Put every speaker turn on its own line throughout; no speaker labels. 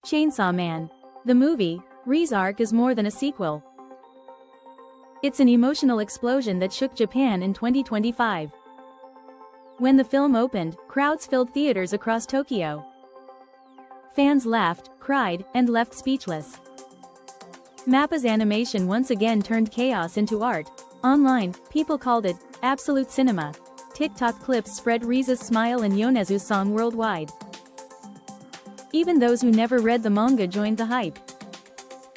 Chainsaw Man. The movie, Reze Arc, is more than a sequel. It's an emotional explosion that shook Japan in 2025. When the film opened, crowds filled theaters across Tokyo. Fans laughed, cried, and left speechless. MAPPA's animation once again turned chaos into art. Online, people called it absolute cinema. TikTok clips spread Reze's smile and Yonezu's song worldwide. Even those who never read the manga joined the hype.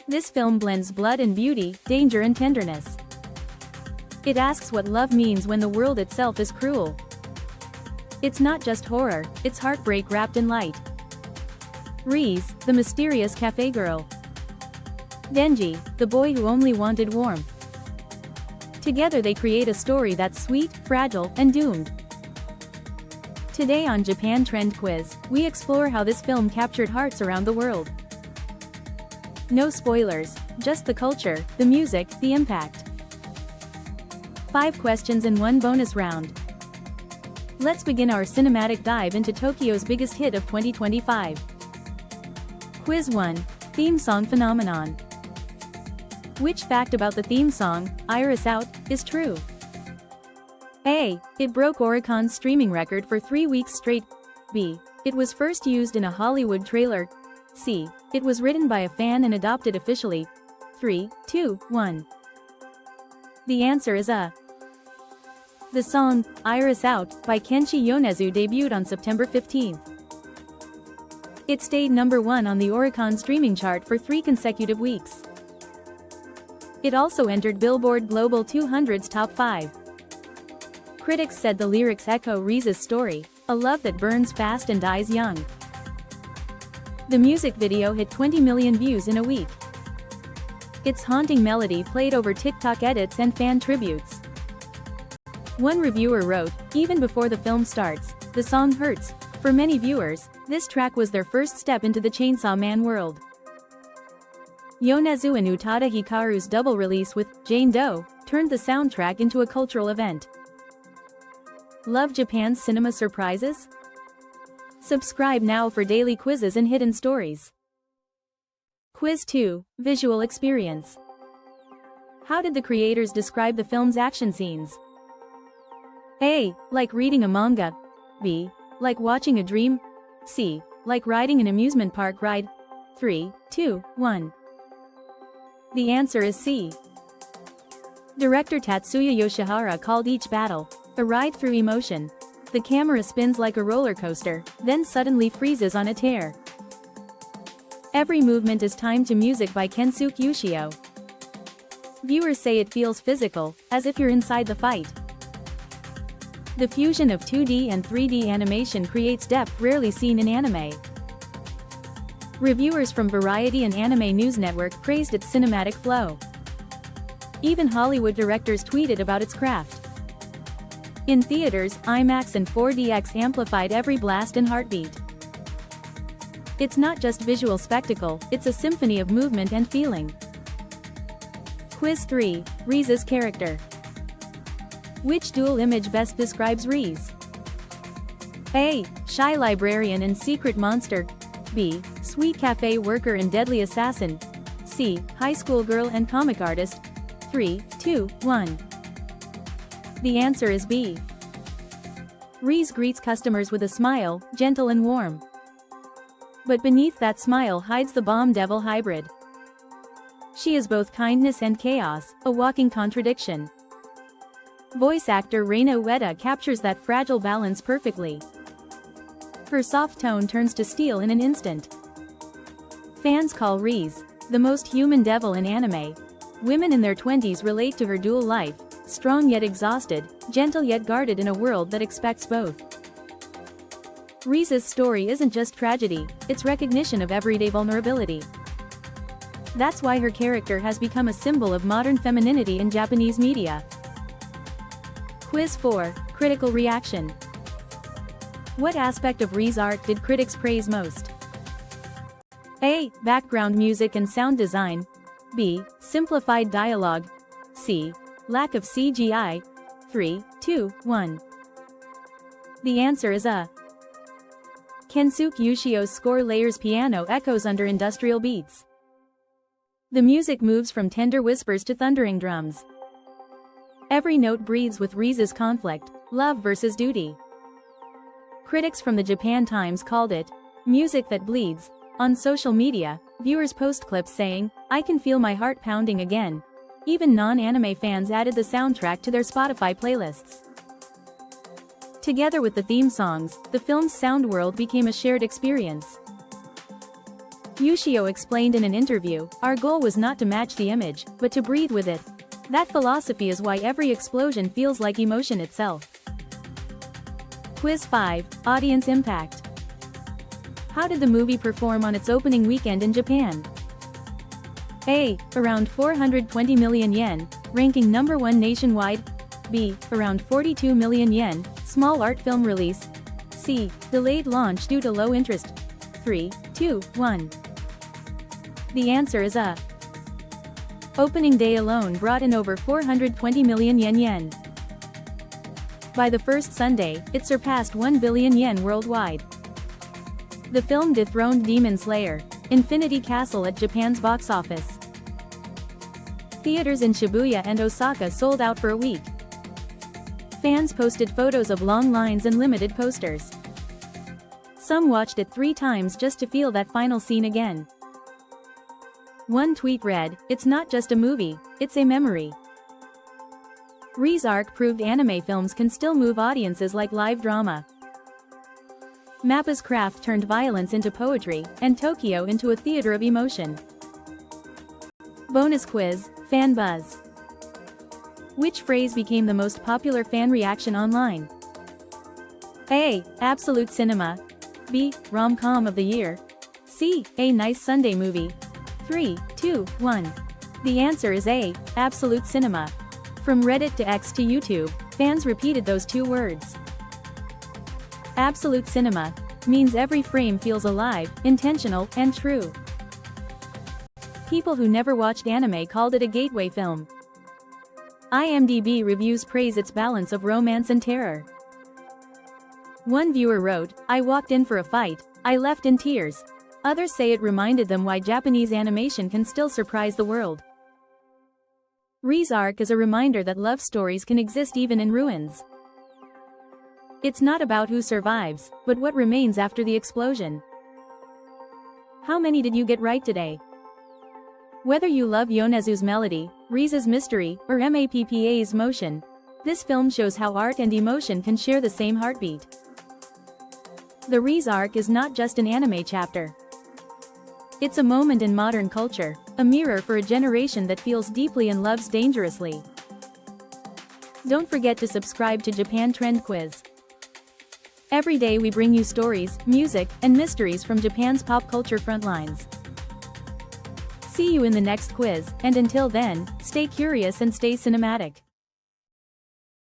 This film blends blood and beauty, danger and tenderness. It asks what love means when the world itself is cruel. It's not just horror, it's heartbreak wrapped in light. Reze, the mysterious cafe girl. Denji, the boy who only wanted warmth. Together they create a story that's sweet, fragile, and doomed. Today on Japan Trend Quiz, we explore how this film captured hearts around the world. No spoilers, just the culture, the music, the impact. 5 questions in 1 bonus round. Let's begin our cinematic dive into Tokyo's biggest hit of 2025. Quiz 1. Theme song phenomenon. Which fact about the theme song, Iris Out, is true? A. It broke Oricon's streaming record for 3 weeks straight. B. It was first used in a Hollywood trailer. C. It was written by a fan and adopted officially. 3, 2, 1. The answer is A. The song, Iris Out, by Kenshi Yonezu debuted on September 15. It stayed number 1 on the Oricon streaming chart for 3 consecutive weeks. It also entered Billboard Global 200's top 5. Critics said the lyrics echo Reze's story, a love that burns fast and dies young. The music video hit 20 million views in a week. Its haunting melody played over TikTok edits and fan tributes. One reviewer wrote, even before the film starts, the song hurts. For many viewers, this track was their first step into the Chainsaw Man world. Yonezu and Utada Hikaru's double release with Jane Doe turned the soundtrack into a cultural event. Love Japan's cinema surprises? Subscribe now for daily quizzes and hidden stories. Quiz 2. Visual experience. How did the creators describe the film's action scenes? A. Like reading a manga. B. Like watching a dream. C. Like riding an amusement park ride. 3, 2, 1. The answer is C. Director Tatsuya Yoshihara called each battle a ride through emotion. The camera spins like a roller coaster, then suddenly freezes on a tear. Every movement is timed to music by Kensuke Yoshio. Viewers say it feels physical, as if you're inside the fight. The fusion of 2D and 3D animation creates depth rarely seen in anime. Reviewers from Variety and Anime News Network praised its cinematic flow. Even Hollywood directors tweeted about its craft. In theaters, IMAX and 4DX amplified every blast and heartbeat. It's not just visual spectacle, it's a symphony of movement and feeling. Quiz 3. Reze's character. Which dual image best describes Reze? A. Shy librarian and secret monster. B. Sweet cafe worker and deadly assassin. C. High school girl and comic artist. 3, 2, 1. The answer is B. Reze greets customers with a smile, gentle and warm. But beneath that smile hides the bomb devil hybrid. She is both kindness and chaos, a walking contradiction. Voice actor Reina Ueda captures that fragile balance perfectly. Her soft tone turns to steel in an instant. Fans call Reze the most human devil in anime. Women in their 20s relate to her dual life, strong yet exhausted, gentle yet guarded in a world that expects both. Reze's story isn't just tragedy, it's recognition of everyday vulnerability. That's why her character has become a symbol of modern femininity in Japanese media. Quiz 4. Critical reaction. What aspect of Reze Arc did critics praise most? A. Background music and sound design. B. Simplified dialogue. C. Lack of CGI. 3, 2, 1. The answer is A. Kensuke Yoshio's score layers piano echoes under industrial beats. The music moves from tender whispers to thundering drums. Every note breathes with Reze's conflict, love versus duty. Critics from the Japan Times called it music that bleeds. On social media, viewers post clips saying, "I can feel my heart pounding again." Even non-anime fans added the soundtrack to their Spotify playlists. Together with the theme songs, the film's sound world became a shared experience. Yoshio explained in an interview, "Our goal was not to match the image, but to breathe with it. That philosophy is why every explosion feels like emotion itself." Quiz 5, Audience Impact. How did the movie perform on its opening weekend in Japan? A. Around 420 million yen, ranking number 1 nationwide. B. Around 42 million yen, small art film release. C. Delayed launch due to low interest. 3, 2, 1. The answer is A. Opening day alone brought in over 420 million yen. By the first Sunday, it surpassed 1 billion yen worldwide. The film dethroned Demon Slayer, Infinity Castle at Japan's box office. Theaters in Shibuya and Osaka sold out for a week. Fans posted photos of long lines and limited posters. Some watched it 3 times just to feel that final scene again. One tweet read, "It's not just a movie, it's a memory." Reze Arc proved anime films can still move audiences like live drama. MAPPA's craft turned violence into poetry, and Tokyo into a theater of emotion. Bonus quiz, fan buzz. Which phrase became the most popular fan reaction online? A. Absolute cinema. B. Rom-com of the year. C. A nice Sunday movie. 3, 2, 1. The answer is A. Absolute cinema. From Reddit to X to YouTube, fans repeated those 2 words. Absolute cinema means every frame feels alive, intentional, and true. People who never watched anime called it a gateway film. IMDb reviews praise its balance of romance and terror. One viewer wrote, "I walked in for a fight, I left in tears." Others say it reminded them why Japanese animation can still surprise the world. Reze Arc is a reminder that love stories can exist even in ruins. It's not about who survives, but what remains after the explosion. How many did you get right today? Whether you love Yonezu's melody, Reze's mystery, or MAPPA's motion, this film shows how art and emotion can share the same heartbeat. The Reze Arc is not just an anime chapter. It's a moment in modern culture, a mirror for a generation that feels deeply and loves dangerously. Don't forget to subscribe to Japan Trend Quiz. Every day we bring you stories, music, and mysteries from Japan's pop culture frontlines. See you in the next quiz, and until then, stay curious and stay cinematic.